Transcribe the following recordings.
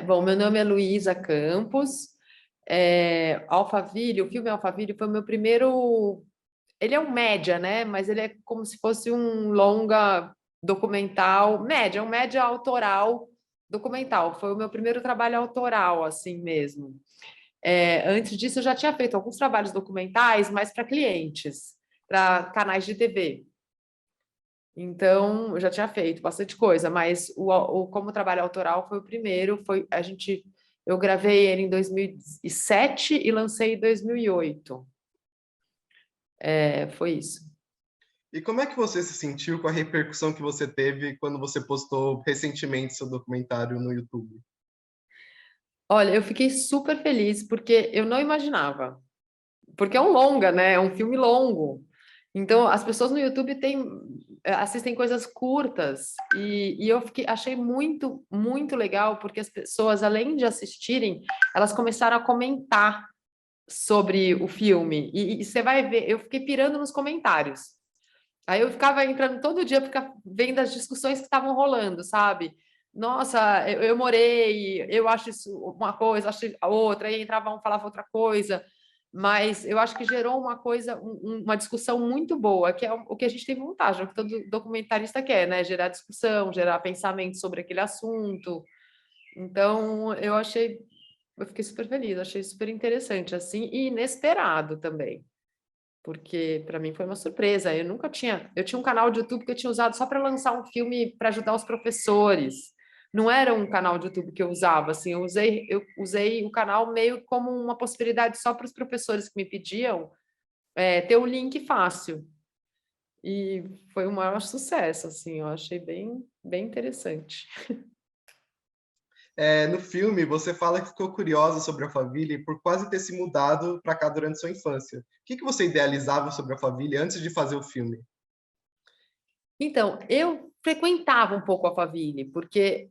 Bom, meu nome é Luísa Campos. Alphaville, o filme Alphaville foi o meu primeiro. Ele é um média, né? Mas ele é como se fosse um longa documental, média, um média autoral documental. Foi o meu primeiro trabalho autoral, assim mesmo. Antes disso, eu já tinha feito alguns trabalhos documentais, mas para clientes, para canais de TV. Então, eu já tinha feito bastante coisa, mas como trabalho autoral foi o primeiro, eu gravei ele em 2007 e lancei em 2008. Foi isso. E como é que você se sentiu com a repercussão que você teve quando você postou recentemente seu documentário no YouTube? Olha, eu fiquei super feliz porque eu não imaginava. Porque é um longa, né? É um filme longo. Então, as pessoas no YouTube assistem coisas curtas e achei muito, muito legal porque as pessoas, além de assistirem, elas começaram a comentar sobre o filme. E você vai ver, eu fiquei pirando nos comentários. Aí eu ficava entrando todo dia, ficar vendo as discussões que estavam rolando, sabe? Nossa, eu morei, eu acho isso uma coisa, acho outra, aí entrava um, falava outra coisa, mas eu acho que gerou uma coisa, uma discussão muito boa, que é o que a gente tem vontade, é o que todo documentarista quer, né? Gerar discussão, gerar pensamento sobre aquele assunto. Então, eu fiquei super feliz, achei super interessante, assim, e inesperado também, porque para mim foi uma surpresa. Eu tinha um canal de YouTube que eu tinha usado só para lançar um filme para ajudar os professores. Não era um canal de YouTube que eu usava, assim, eu usei o canal meio como uma possibilidade só para os professores que me pediam ter o link fácil. E foi um maior sucesso, assim, eu achei bem, bem interessante. No filme, você fala que ficou curiosa sobre a família por quase ter se mudado para cá durante sua infância. O que você idealizava sobre a família antes de fazer o filme? Então, eu frequentava um pouco a Alphaville, porque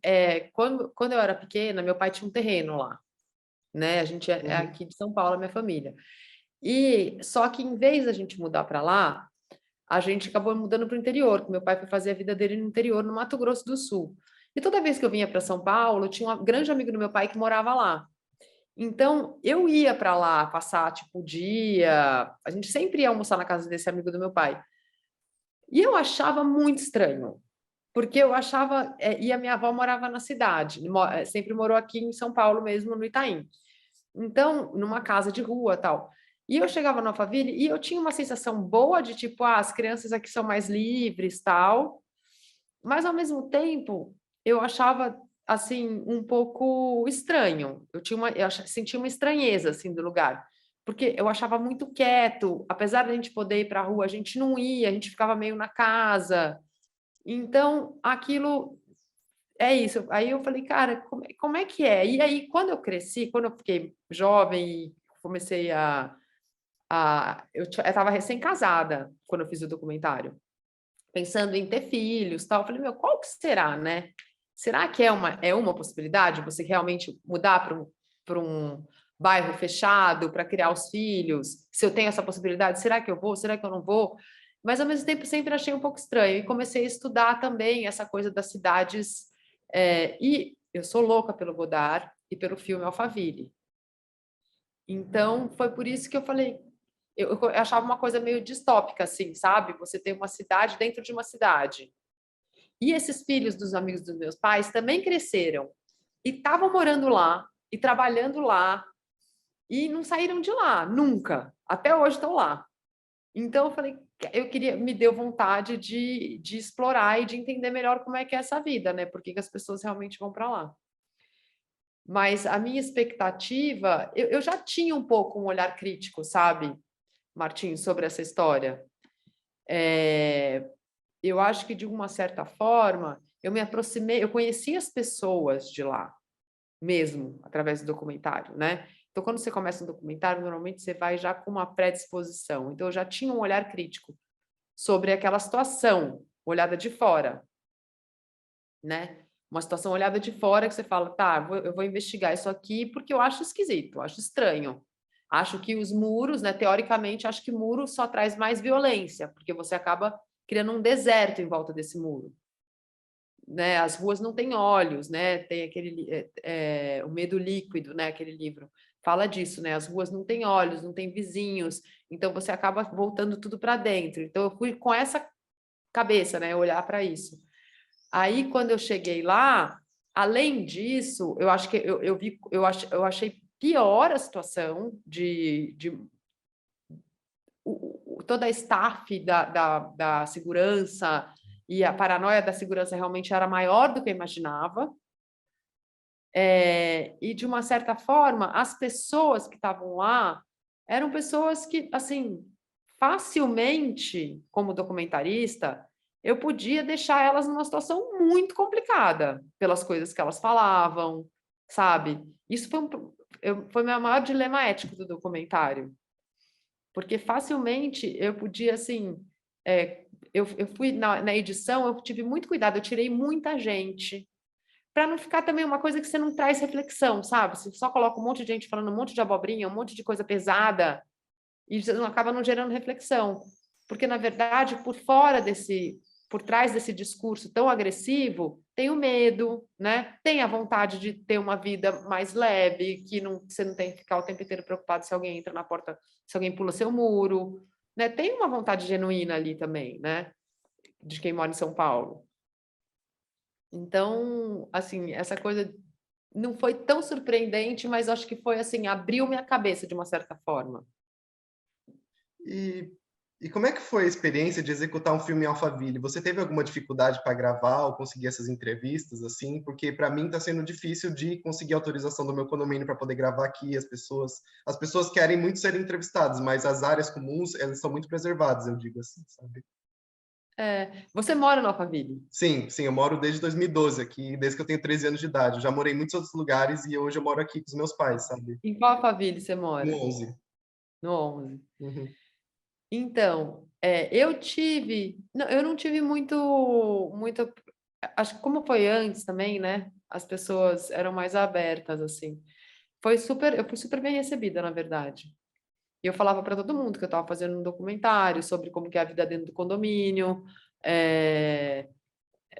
quando eu era pequena, meu pai tinha um terreno lá, né? A gente é Uhum. aqui de São Paulo, a minha família. E só que em vez da gente mudar para lá, a gente acabou mudando para o interior, que meu pai foi fazer a vida dele no interior, no Mato Grosso do Sul. E toda vez que eu vinha para São Paulo, tinha um grande amigo do meu pai que morava lá. Então, eu ia para lá passar tipo o dia, a gente sempre ia almoçar na casa desse amigo do meu pai. E eu achava muito estranho, porque eu achava, e a minha avó morava na cidade, sempre morou aqui em São Paulo mesmo, no Itaim. Então, numa casa de rua, tal. E eu chegava no Alphaville e eu tinha uma sensação boa de tipo, as crianças aqui são mais livres, tal. Mas ao mesmo tempo, eu achava assim um pouco estranho. Sentia uma estranheza assim do lugar, porque eu achava muito quieto, apesar de a gente poder ir para a rua, a gente não ia, a gente ficava meio na casa. Então, aquilo é isso. Aí eu falei, cara, como é que é? E aí, quando eu cresci, quando eu fiquei jovem e comecei eu estava recém-casada quando eu fiz o documentário, pensando em ter filhos, tal. Eu falei, meu, qual que será, né? Será que é uma possibilidade você realmente mudar para um bairro fechado para criar os filhos? Se eu tenho essa possibilidade, será que eu vou? Será que eu não vou? Mas ao mesmo tempo sempre achei um pouco estranho e comecei a estudar também essa coisa das cidades. E eu sou louca pelo Godard e pelo filme Alphaville. Então foi por isso que eu falei, eu achava uma coisa meio distópica, assim, sabe? Você tem uma cidade dentro de uma cidade. E esses filhos dos amigos dos meus pais também cresceram e estavam morando lá e trabalhando lá e não saíram de lá, nunca. Até hoje estão lá. Então eu falei, me deu vontade de explorar e de entender melhor como é que é essa vida, né? Por que que as pessoas realmente vão para lá. Mas a minha expectativa, eu já tinha um pouco um olhar crítico, sabe, Martim, sobre essa história. Eu acho que de uma certa forma eu me aproximei, eu conheci as pessoas de lá mesmo através do documentário, né? Então, quando você começa um documentário, normalmente você vai já com uma predisposição. Então, eu já tinha um olhar crítico sobre aquela situação, olhada de fora, né? Uma situação olhada de fora que você fala, tá, eu vou investigar isso aqui porque eu acho esquisito, eu acho estranho. Acho que os muros, né, teoricamente, acho que muro só traz mais violência, porque você acaba criando um deserto em volta desse muro. né? As ruas não têm olhos, né? Tem aquele o Medo Líquido, né? Aquele livro fala disso, né? As ruas não têm olhos, não têm vizinhos, então você acaba voltando tudo para dentro. Então eu fui com essa cabeça, né? Olhar para isso. Aí quando eu cheguei lá, além disso, eu acho que eu achei pior a situação de toda a staff da segurança e a paranoia da segurança realmente era maior do que eu imaginava. E, de uma certa forma, as pessoas que estavam lá eram pessoas que, assim, facilmente, como documentarista, eu podia deixar elas numa situação muito complicada pelas coisas que elas falavam, sabe? Isso foi o meu maior dilema ético do documentário, porque facilmente eu podia, assim, eu fui na edição, eu tive muito cuidado, eu tirei muita gente, para não ficar também uma coisa que você não traz reflexão, sabe? Você só coloca um monte de gente falando um monte de abobrinha, um monte de coisa pesada, e você não acaba não gerando reflexão. Porque, na verdade, por trás desse discurso tão agressivo, tem o medo, né? Tem a vontade de ter uma vida mais leve, que você não tem que ficar o tempo inteiro preocupado se alguém entra na porta, se alguém pula seu muro, né? Tem uma vontade genuína ali também, né? De quem mora em São Paulo. Então, assim, essa coisa não foi tão surpreendente, mas acho que foi assim, abriu minha cabeça de uma certa forma. E, e como é que foi a experiência de executar um filme em Alphaville? Você teve alguma dificuldade para gravar ou conseguir essas entrevistas, assim? Porque para mim está sendo difícil de conseguir autorização do meu condomínio para poder gravar aqui. As pessoas querem muito ser entrevistadas, mas as áreas comuns, elas são muito preservadas, eu digo assim, sabe? Você mora no Alphaville? Sim, sim, eu moro desde 2012 aqui, desde que eu tenho 13 anos de idade. Eu já morei em muitos outros lugares e hoje eu moro aqui com os meus pais, sabe? Em qual Alphaville você No mora? 11. No 11. Uhum. Então, eu não tive muito, acho que como foi antes também, né? As pessoas eram mais abertas, assim. Eu fui super bem recebida, na verdade. E eu falava para todo mundo que eu estava fazendo um documentário sobre como que é a vida dentro do condomínio, é,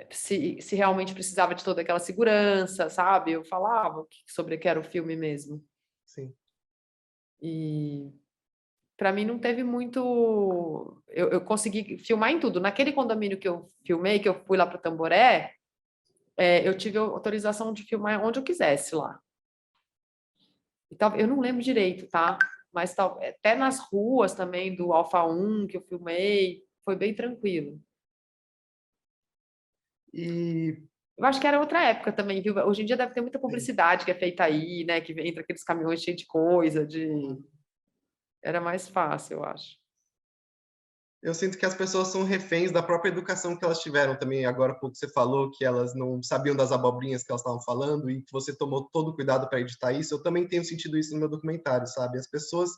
se realmente precisava de toda aquela segurança, sabe? Eu falava sobre o que era o filme mesmo. Sim. E para mim não teve muito. Eu consegui filmar em tudo. Naquele condomínio que eu filmei, que eu fui lá para o Tamboré, eu tive autorização de filmar onde eu quisesse lá. E eu não lembro direito, tá? Mas até nas ruas também do Alfa 1 que eu filmei, foi bem tranquilo. E Eu acho que era outra época também, viu? Hoje em dia deve ter muita sim. publicidade que é feita aí, né? Que entra aqueles caminhões cheios de coisa, Uhum. Era mais fácil, eu acho. Eu sinto que as pessoas são reféns da própria educação que elas tiveram também. Agora há pouco você falou que elas não sabiam das abobrinhas que elas estavam falando e que você tomou todo o cuidado para editar isso. Eu também tenho sentido isso no meu documentário, sabe? As pessoas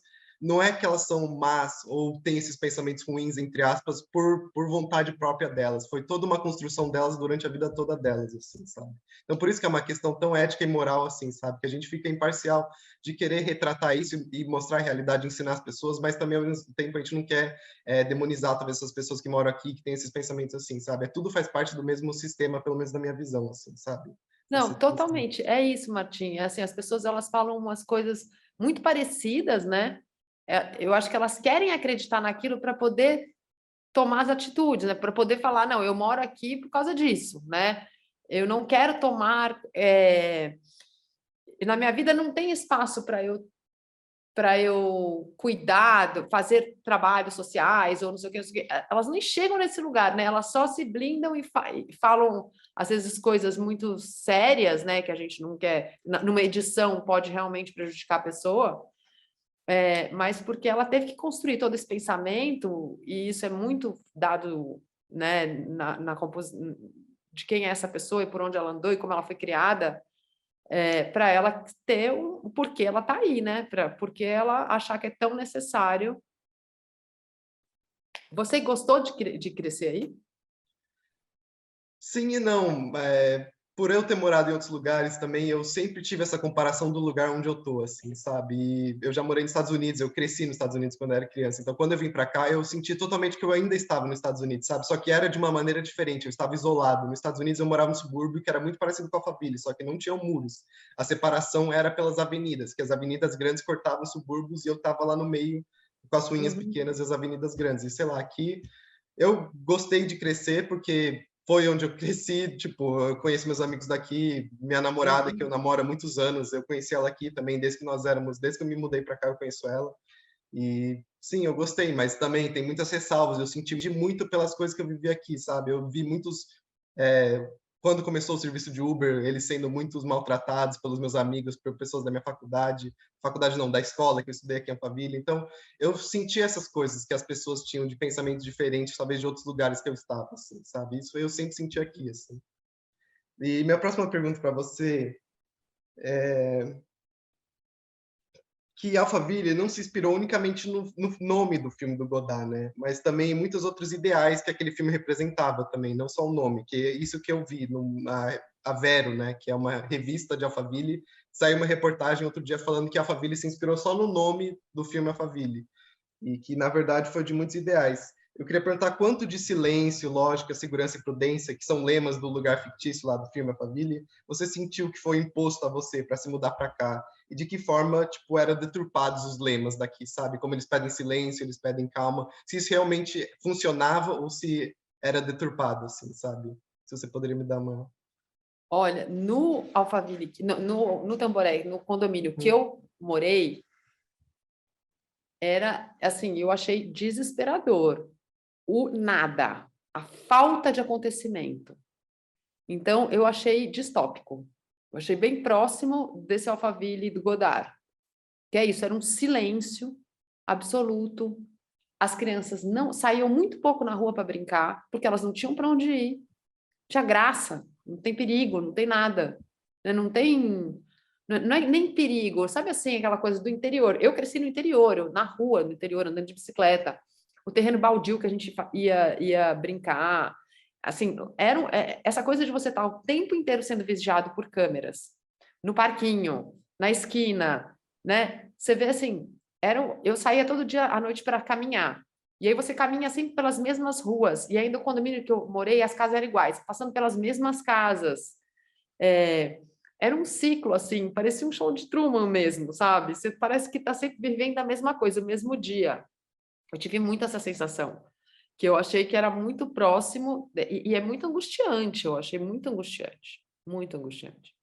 não é que elas são más ou têm esses pensamentos ruins, entre aspas, por vontade própria delas. Foi toda uma construção delas durante a vida toda delas, assim, sabe? Então, por isso que é uma questão tão ética e moral, assim, sabe? Que a gente fica imparcial de querer retratar isso e mostrar a realidade, ensinar as pessoas, mas também, ao mesmo tempo, a gente não quer demonizar talvez essas pessoas que moram aqui, que têm esses pensamentos assim, sabe? Tudo faz parte do mesmo sistema, pelo menos na minha visão, assim, sabe? Não, totalmente. É isso, Martim. Assim, as pessoas elas falam umas coisas muito parecidas, né? Eu acho que elas querem acreditar naquilo para poder tomar as atitudes, né? Para poder falar, não, eu moro aqui por causa disso, né? Eu não quero tomar. Na minha vida não tem espaço para eu cuidar, fazer trabalhos sociais ou não sei o que, não sei o que. Elas nem chegam nesse lugar, né? Elas só se blindam e falam, às vezes, coisas muito sérias, né? Que a gente não quer, numa edição pode realmente prejudicar a pessoa, mas porque ela teve que construir todo esse pensamento, e isso é muito dado, né, na composição de quem é essa pessoa e por onde ela andou e como ela foi criada, para ela ter o porquê ela está aí, né? Porque ela achar que é tão necessário. Você gostou de crescer aí? Sim e não. por eu ter morado em outros lugares também, eu sempre tive essa comparação do lugar onde eu tô, assim, sabe? E eu já morei nos Estados Unidos, eu cresci nos Estados Unidos quando eu era criança. Então, quando eu vim para cá, eu senti totalmente que eu ainda estava nos Estados Unidos, sabe? Só que era de uma maneira diferente, eu estava isolado. Nos Estados Unidos, eu morava no subúrbio que era muito parecido com Alphaville, só que não tinham muros. A separação era pelas avenidas, que as avenidas grandes cortavam os subúrbios e eu estava lá no meio com as ruínas Uhum, pequenas e as avenidas grandes. E sei lá, aqui eu gostei de crescer porque foi onde eu cresci, tipo, eu conheço meus amigos daqui, minha namorada, que eu uhum. namoro há muitos anos, eu conheci ela aqui também, desde que eu me mudei para cá, eu conheço ela. E sim, eu gostei, mas também tem muitas ressalvas, eu senti muito pelas coisas que eu vivi aqui, sabe? Eu vi muitos é, quando começou o serviço de Uber, eles sendo muito maltratados pelos meus amigos, por pessoas da minha faculdade não, da escola, que eu estudei aqui em Alphaville. Então, eu senti essas coisas que as pessoas tinham de pensamentos diferentes, talvez de outros lugares que eu estava, assim, sabe? Isso eu sempre senti aqui, assim. E minha próxima pergunta para você, que Alphaville não se inspirou unicamente no nome do filme do Godard, né? Mas também em muitos outros ideais que aquele filme representava também, não só o nome, que é isso que eu vi a Vero, né? Que é uma revista de Alphaville, saiu uma reportagem outro dia falando que Alphaville se inspirou só no nome do filme Alphaville e que, na verdade, foi de muitos ideais. Eu queria perguntar quanto de silêncio, lógica, segurança e prudência, que são lemas do lugar fictício lá do filme Alphaville, você sentiu que foi imposto a você para se mudar para cá? E de que forma, tipo, eram deturpados os lemas daqui, sabe? Como eles pedem silêncio, eles pedem calma. Se isso realmente funcionava ou se era deturpado, assim, sabe? Se você poderia me dar uma... Olha, no Alphaville, no Tamboré, no condomínio que eu morei, era assim, eu achei desesperador. O nada, a falta de acontecimento. Então, eu achei distópico. Eu achei bem próximo desse Alphaville do Godard. Que é isso, era um silêncio absoluto. As crianças não saíam muito pouco na rua para brincar, porque elas não tinham para onde ir. Tinha graça, não tem perigo, não tem nada. Né? Não tem. Não é nem perigo, sabe assim, aquela coisa do interior. Eu cresci no interior, na rua, no interior, andando de bicicleta. O terreno baldio que a gente ia brincar. Assim, essa coisa de você estar o tempo inteiro sendo vigiado por câmeras, no parquinho, na esquina, né? Você vê assim, eu saía todo dia à noite para caminhar. E aí você caminha sempre pelas mesmas ruas. E ainda o condomínio que eu morei, as casas eram iguais, passando pelas mesmas casas. É, era um ciclo, assim, parecia um show de Truman mesmo, sabe? Você parece que está sempre vivendo a mesma coisa, o mesmo dia. Eu tive muito essa sensação, que eu achei que era muito próximo, e é muito angustiante, eu achei muito angustiante, muito angustiante.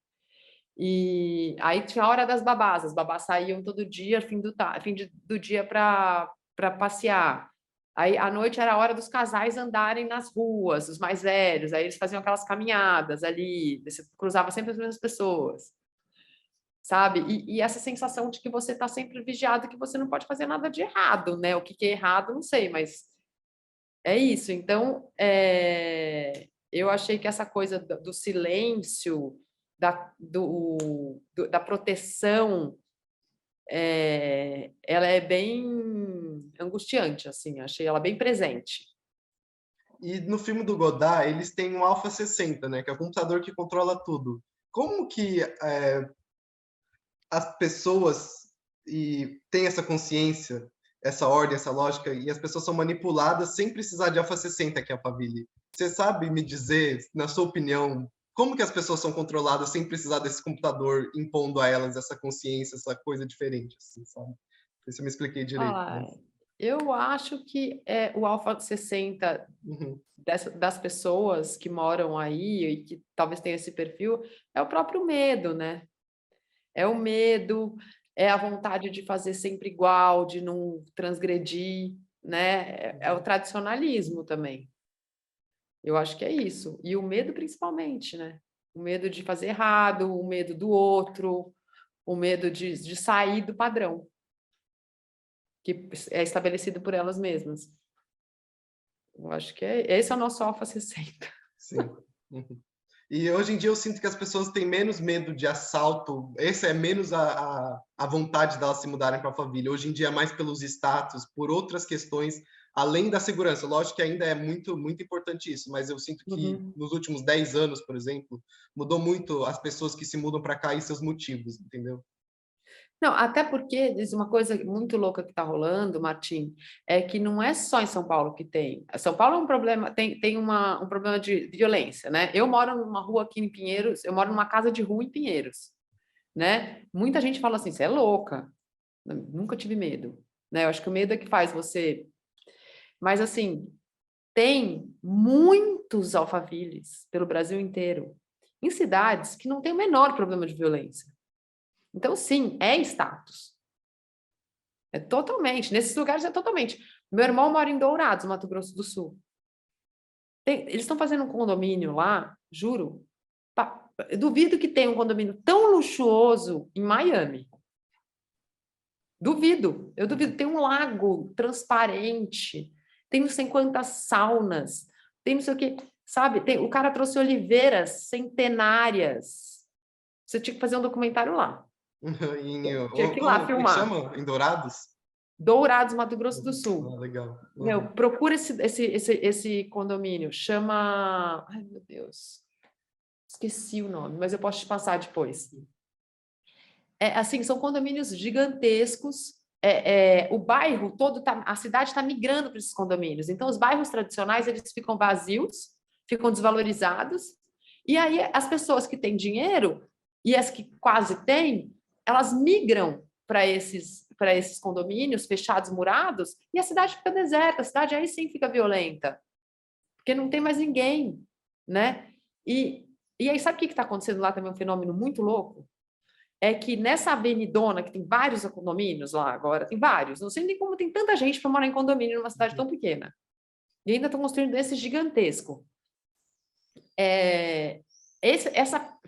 E aí tinha a hora das babás, as babás saíam todo dia, do dia para passear. Aí à noite era a hora dos casais andarem nas ruas, os mais velhos, aí eles faziam aquelas caminhadas ali, você cruzava sempre as mesmas pessoas, sabe? E essa sensação de que você está sempre vigiado, que você não pode fazer nada de errado, né? O que é errado, não sei, mas é isso. Então, eu achei que essa coisa do silêncio, da proteção, ela é bem angustiante, assim. Achei ela bem presente. E no filme do Godard, eles têm um Alpha 60, né? Que é o computador que controla tudo. Como que as pessoas têm essa consciência, essa ordem, essa lógica, e as pessoas são manipuladas sem precisar de Alpha 60, que é a Alphaville? Você sabe me dizer, na sua opinião, como que as pessoas são controladas sem precisar desse computador impondo a elas essa consciência, essa coisa diferente, assim, sabe? Não sei se eu me expliquei direito, Ah, mas... eu acho que o Alfa 60 Uhum. das pessoas que moram aí e que talvez tenha esse perfil é o próprio medo, né? É o medo, é a vontade de fazer sempre igual, de não transgredir, né? É o tradicionalismo também. Eu acho que é isso. E o medo principalmente, né? O medo de fazer errado, o medo do outro, o medo de sair do padrão que é estabelecido por elas mesmas. Eu acho que esse é o nosso Alfa 60. Sim. Uhum. E hoje em dia eu sinto que as pessoas têm menos medo de assalto. Esse é menos a vontade delas se mudarem para a família. Hoje em dia é mais pelos status, por outras questões. além da segurança. Lógico que ainda é muito, muito importante isso, mas eu sinto que Uhum. nos últimos 10 anos, por exemplo, mudou muito as pessoas que se mudam para cá e seus motivos, entendeu? Não, até porque diz uma coisa muito louca que está rolando, Martim, é que não é só em São Paulo que tem. São Paulo é um problema, tem um problema de violência, né? Eu moro numa rua aqui em Pinheiros, eu moro numa casa de rua em Pinheiros, né? Muita gente fala assim, você é louca. Nunca tive medo, né? Eu acho que o medo é que faz você. Mas assim, tem muitos alfaviles pelo Brasil inteiro, em cidades que não tem o menor problema de violência. Então, sim, é status. É totalmente. Nesses lugares é totalmente. Meu irmão mora em Dourados, Mato Grosso do Sul. Eles estão fazendo um condomínio lá, juro. Eu duvido que tenha um condomínio tão luxuoso em Miami. Duvido. Eu duvido. Tem um lago transparente, tem não sei quantas saunas, tem não sei o quê. Sabe? O cara trouxe oliveiras centenárias. Você tinha que fazer um documentário lá. Tinha que ir lá Como é que filmar. chama? Em Dourados? Dourados, Mato Grosso do Sul. Ah, legal. Meu, procura esse condomínio. Chama. Ai, meu Deus. Esqueci o nome, mas eu posso te passar depois. Assim, são condomínios gigantescos. O bairro todo, a cidade está migrando para esses condomínios. Então, os bairros tradicionais eles ficam vazios, ficam desvalorizados. E aí, as pessoas que têm dinheiro e as que quase têm, elas migram para esses condomínios fechados, murados, e a cidade fica deserta. A cidade aí sim fica violenta, porque não tem mais ninguém, né? E aí, sabe o que está acontecendo lá também? Um fenômeno muito louco é que nessa avenidona, que tem vários condomínios lá agora, tem vários, não sei nem como tem tanta gente para morar em condomínio numa cidade tão pequena. E ainda estão construindo esse gigantesco.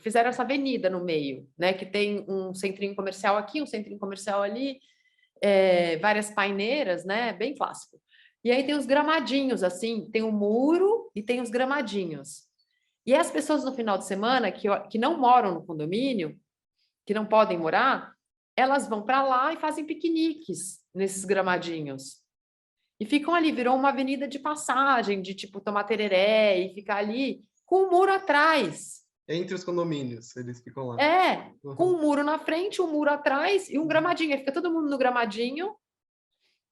Fizeram essa avenida no meio, né? Que tem um centrinho comercial aqui, um centrinho comercial ali, várias paineiras, né? Bem clássico. E aí tem os gramadinhos, assim, tem o muro e tem os gramadinhos. E as pessoas no final de semana que não moram no condomínio, que não podem morar, elas vão para lá e fazem piqueniques nesses gramadinhos. E ficam ali, virou uma avenida de passagem, de tipo tomar tereré e ficar ali com o muro atrás. Entre os condomínios, eles ficam lá. Com um muro na frente, um muro atrás e um gramadinho. Aí fica todo mundo no gramadinho,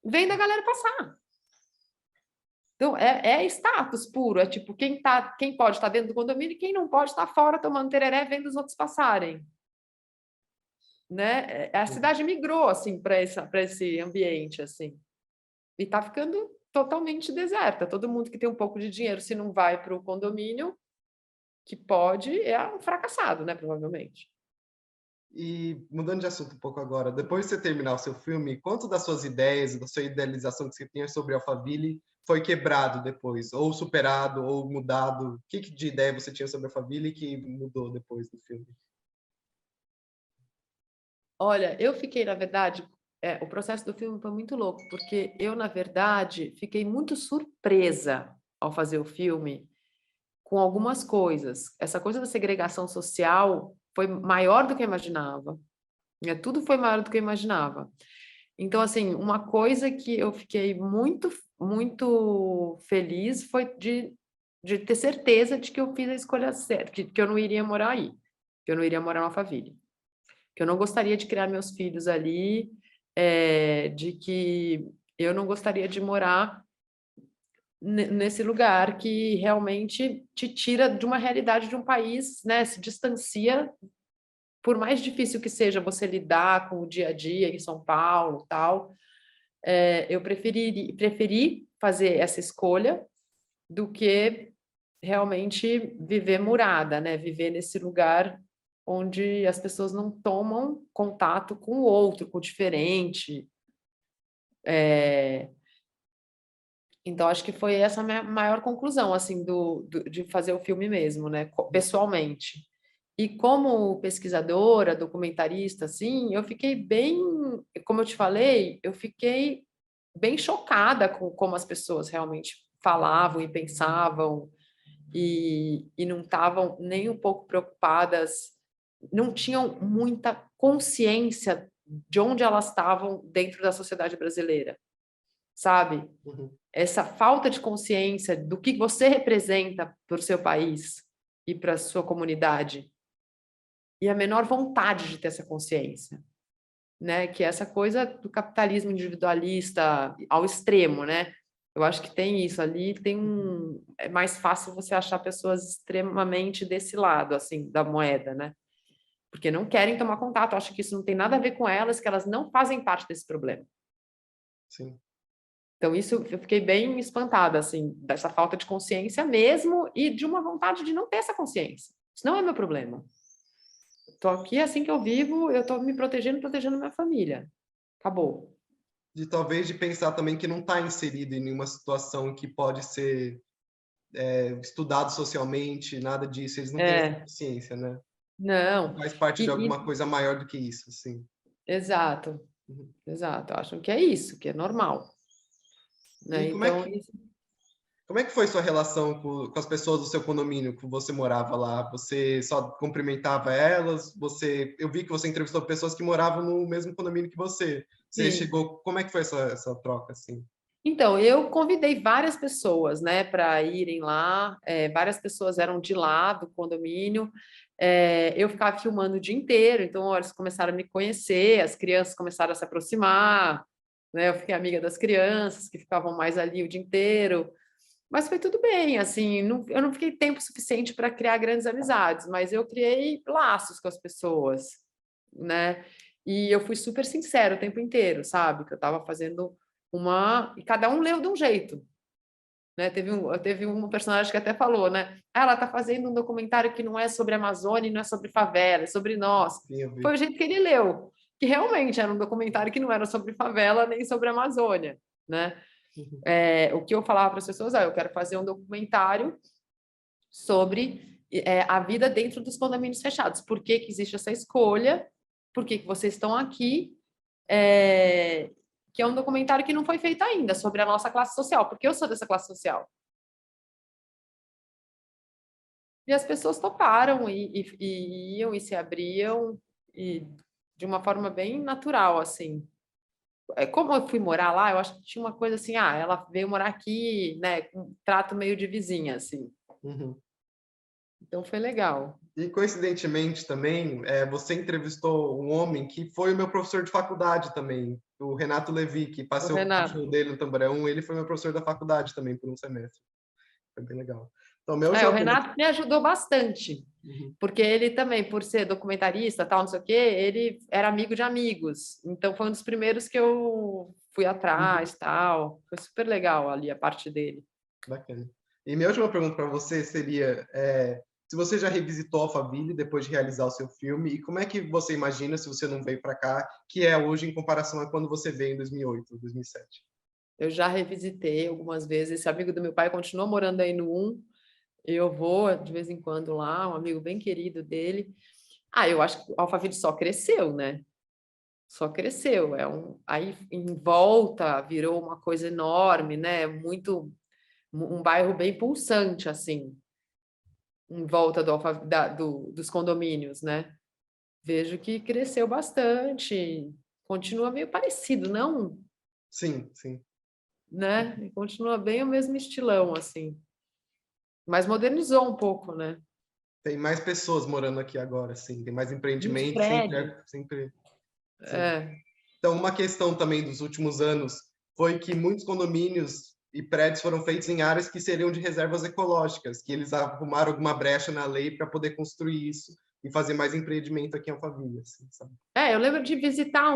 vendo a galera passar. Então, é status puro. É tipo, quem pode estar dentro do condomínio e quem não pode estar fora tomando tereré, vendo os outros passarem. Né? A cidade migrou assim para esse ambiente assim e está ficando totalmente deserta. Todo mundo que tem um pouco de dinheiro, se não vai para o condomínio, que pode, é um fracassado, né? Provavelmente. E mudando de assunto um pouco agora, depois de você terminar o seu filme, quanto das suas ideias e da sua idealização que você tinha sobre Alphaville foi quebrado depois, ou superado, ou mudado? O que de ideia você tinha sobre Alphaville que mudou depois do filme? Olha, eu fiquei, na verdade, o processo do filme foi muito louco, porque eu, na verdade, fiquei muito surpresa ao fazer o filme com algumas coisas. Essa coisa da segregação social foi maior do que eu imaginava. Tudo foi maior do que eu imaginava. Então, assim, uma coisa que eu fiquei muito, muito feliz foi de ter certeza de que eu fiz a escolha certa, que eu não iria morar aí, que eu não iria morar na Alphaville, que eu não gostaria de criar meus filhos ali, de que eu não gostaria de morar nesse lugar que realmente te tira de uma realidade de um país, né, se distancia, por mais difícil que seja você lidar com o dia a dia em São Paulo, tal, eu preferi fazer essa escolha do que realmente viver murada, né, viver nesse lugar onde as pessoas não tomam contato com o outro, com o diferente. Então, acho que foi essa a minha maior conclusão, assim, de fazer o filme mesmo, né, pessoalmente. E como pesquisadora, documentarista, assim, eu fiquei bem, como eu te falei, eu fiquei bem chocada com como as pessoas realmente falavam e pensavam e não estavam nem um pouco preocupadas, não tinham muita consciência de onde elas estavam dentro da sociedade brasileira, sabe? Uhum. essa falta de consciência do que você representa para o seu país e para a sua comunidade, e a menor vontade de ter essa consciência, né? Que é essa coisa do capitalismo individualista ao extremo, né? Eu acho que tem isso ali, é mais fácil você achar pessoas extremamente desse lado, assim, da moeda, né? Porque não querem tomar contato, acho que isso não tem nada a ver com elas, que elas não fazem parte desse problema. Sim. Então, isso eu fiquei bem espantada, assim, dessa falta de consciência mesmo e de uma vontade de não ter essa consciência. Isso não é meu problema. Estou aqui, assim que eu vivo, eu estou me protegendo minha família. Acabou. De talvez de pensar também que não está inserido em nenhuma situação que pode ser estudado socialmente, nada disso. Eles não têm essa É, consciência, né? não. Faz parte de E, alguma coisa maior do que isso, assim. exato, Uhum. exato. Acham que é isso, que é normal, E né? Então, isso. como é que foi sua relação com as pessoas do seu condomínio que você morava lá? Você só cumprimentava elas? Eu vi que você entrevistou pessoas que moravam no mesmo condomínio que você. Você Sim. chegou, como é que foi essa troca, assim? Então, eu convidei várias pessoas, né, para irem lá. Várias pessoas eram de lá do condomínio. Eu ficava filmando o dia inteiro, então eles começaram a me conhecer, as crianças começaram a se aproximar, né? Eu fiquei amiga das crianças que ficavam mais ali o dia inteiro. Mas foi tudo bem, assim, eu não fiquei tempo suficiente para criar grandes amizades, mas eu criei laços com as pessoas, né? E eu fui super sincera o tempo inteiro, sabe? Que eu estava fazendo e cada um leu de um jeito, né? Teve um personagem que até falou, né? Ah, ela está fazendo um documentário que não é sobre a Amazônia, não é sobre favela, é sobre nós. Sim, eu Foi vi. o jeito que ele leu, que realmente era um documentário que não era sobre favela nem sobre a Amazônia, né? Uhum. O que eu falava para as pessoas, eu quero fazer um documentário sobre a vida dentro dos condomínios fechados. Por que que existe essa escolha? Por que que vocês estão aqui? Que é um documentário que não foi feito ainda sobre a nossa classe social, porque eu sou dessa classe social. E as pessoas toparam e iam e se abriam e de uma forma bem natural, assim. Como eu fui morar lá, eu acho que tinha uma coisa assim, ela veio morar aqui, né, com um trato meio de vizinha, assim. Uhum. Então foi legal. E coincidentemente também, você entrevistou um homem que foi o meu professor de faculdade também, o Renato Levi, que O passou o Renato. show dele no Tamborão, ele foi meu professor da faculdade também por um semestre. Foi bem legal. Então, minha O última pergunta. Renato me ajudou bastante, Uhum, porque ele também, por ser documentarista, tal, não sei o quê, ele era amigo de amigos. Então foi um dos primeiros que eu fui uhum, atrás, tal. Foi super legal ali a parte dele. bacana. E minha última pergunta para você seria, se você já revisitou Alphaville depois de realizar o seu filme, e como é que você imagina, se você não veio para cá, que é hoje em comparação a quando você veio em 2008, 2007? Eu já revisitei algumas vezes. Esse amigo do meu pai continua morando aí no Eu vou de vez em quando lá, um amigo bem querido dele. Eu acho que o Alphaville só cresceu, né? Só cresceu. Aí em volta virou uma coisa enorme, né? Um bairro bem pulsante, assim, em volta dos condomínios, né? Vejo que cresceu bastante. Continua meio parecido, não? Sim, sim. Né? Continua bem o mesmo estilão, assim. Mas modernizou um pouco, né? Tem mais pessoas morando aqui agora, sim. Tem mais Muito empreendimento, prédio. sempre, sim. É, Então, uma questão também dos últimos anos foi que muitos condomínios e prédios foram feitos em áreas que seriam de reservas ecológicas, que eles arrumaram alguma brecha na lei para poder construir isso e fazer mais empreendimento aqui em Alphaville, assim, sabe? eu lembro de visitar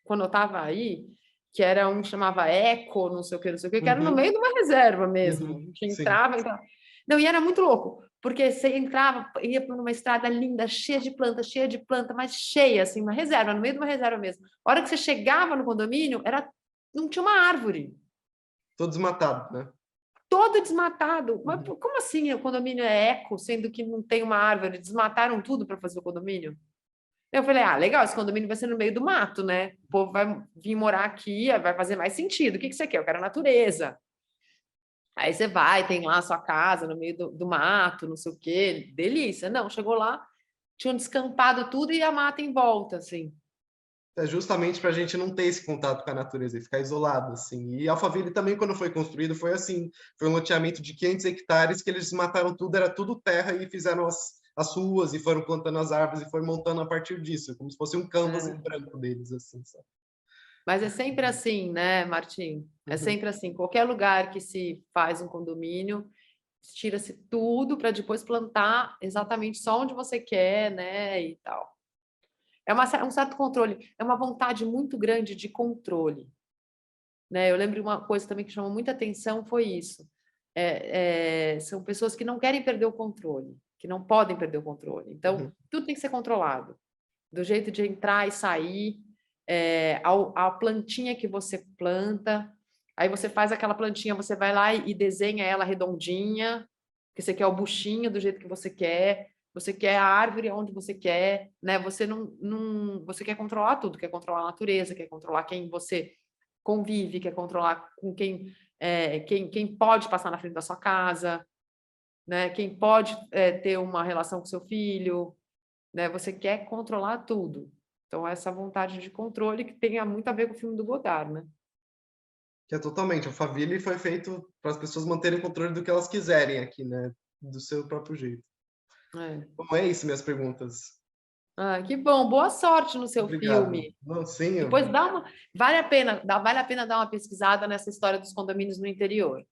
quando eu estava aí, que era um que chamava Eco, não sei o que, não sei o que era no Uhum, meio de uma reserva mesmo. A uhum, gente sim. entrava. Não, e era muito louco, porque você entrava, ia por uma estrada linda, cheia de planta, mas cheia, assim, uma reserva, no meio de uma reserva mesmo. A hora que você chegava no condomínio, não tinha uma árvore, Todo desmatado, né? todo desmatado. Mas Uhum. como assim o condomínio é eco, sendo que não tem uma árvore? Desmataram tudo para fazer o condomínio? Eu falei, legal, esse condomínio vai ser no meio do mato, né? O povo vai vir morar aqui, vai fazer mais sentido. O que você quer? Eu quero natureza. Aí você vai, tem lá a sua casa no meio do mato, não sei o quê, delícia. Não, chegou lá, tinham descampado tudo e a mata em volta, assim. É justamente para a gente não ter esse contato com a natureza e ficar isolado, assim. E Alphaville também, quando foi construído, foi assim. Foi um loteamento de 500 hectares que eles mataram tudo, era tudo terra e fizeram as ruas e foram plantando as árvores e foi montando a partir disso, como se fosse um canvas em É. branco deles, assim, sabe? Mas é sempre assim, né, Martim? É Uhum. sempre assim. Qualquer lugar que se faz um condomínio, tira-se tudo para depois plantar exatamente só onde você quer, né, e tal. Um certo controle, é uma vontade muito grande de controle, né? Eu lembro uma coisa também que chamou muita atenção foi isso. São pessoas que não querem perder o controle, que não podem perder o controle. Então, Uhum. tudo tem que ser controlado, do jeito de entrar e sair, a plantinha que você planta, aí você faz aquela plantinha, você vai lá e desenha ela redondinha, que você quer o buchinho do jeito que você quer a árvore onde você quer, né? Você você quer controlar tudo, quer controlar a natureza, quer controlar quem você convive, quer controlar com quem pode passar na frente da sua casa, né? Quem pode ter uma relação com seu filho, né? Você quer controlar tudo. Então, essa vontade de controle que tem muito a ver com o filme do Godard, né? Que é totalmente. Alphaville foi feito para as pessoas manterem o controle do que elas quiserem aqui, né? Do seu próprio jeito. É. Bom, é isso, minhas perguntas. Ah, que bom, boa sorte no seu Obrigado. filme. Não, sim, Depois vale a pena dar uma pesquisada nessa história dos condomínios no interior,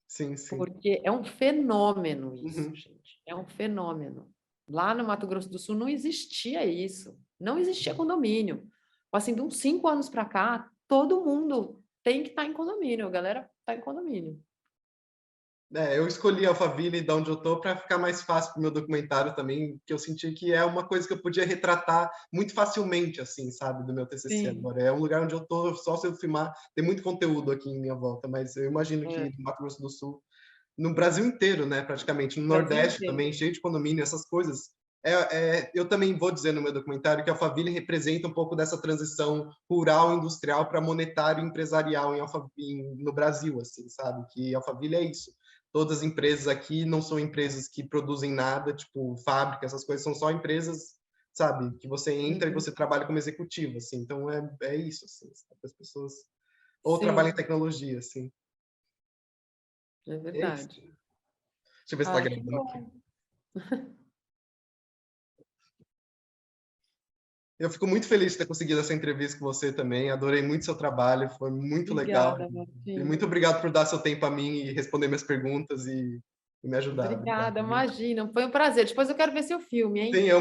sim, sim. porque é um fenômeno isso, Uhum. gente. É um fenômeno. Lá no Mato Grosso do Sul não existia isso. Não existia condomínio. Assim, de uns 5 anos para cá, todo mundo tem que estar em condomínio. A galera está em condomínio. É, eu escolhi Alphaville de onde eu tô para ficar mais fácil para o meu documentário também, que eu senti que é uma coisa que eu podia retratar muito facilmente, assim, sabe, do meu TCC Sim. agora. É um lugar onde eu tô, só se eu filmar, tem muito conteúdo aqui em minha volta, mas eu imagino que É. no Mato Grosso do Sul, no Brasil inteiro, né, praticamente, no Brasil Nordeste inteiro. também, cheio de condomínio, essas coisas. Eu também vou dizer no meu documentário que a Alphaville representa um pouco dessa transição rural industrial para monetário empresarial no Brasil, assim, sabe? Que Alphaville é isso. Todas as empresas aqui não são empresas que produzem nada, tipo fábrica, essas coisas são só empresas, sabe? Que você entra e Uhum. você trabalha como executivo, assim. Então é isso, assim, sabe? As pessoas ou trabalham em Sim, tecnologia, assim. é É isso. verdade. Deixa eu ver se tá Ai, que gravando aqui. bom. Eu fico muito feliz de ter conseguido essa entrevista com você também. Adorei muito seu trabalho, foi muito legal. Obrigada, E Martim. muito obrigado por dar seu tempo a mim e responder minhas perguntas e me ajudar. Obrigado, Obrigada, viu? imagina, foi um prazer. Depois eu quero ver seu filme, hein? Sim, eu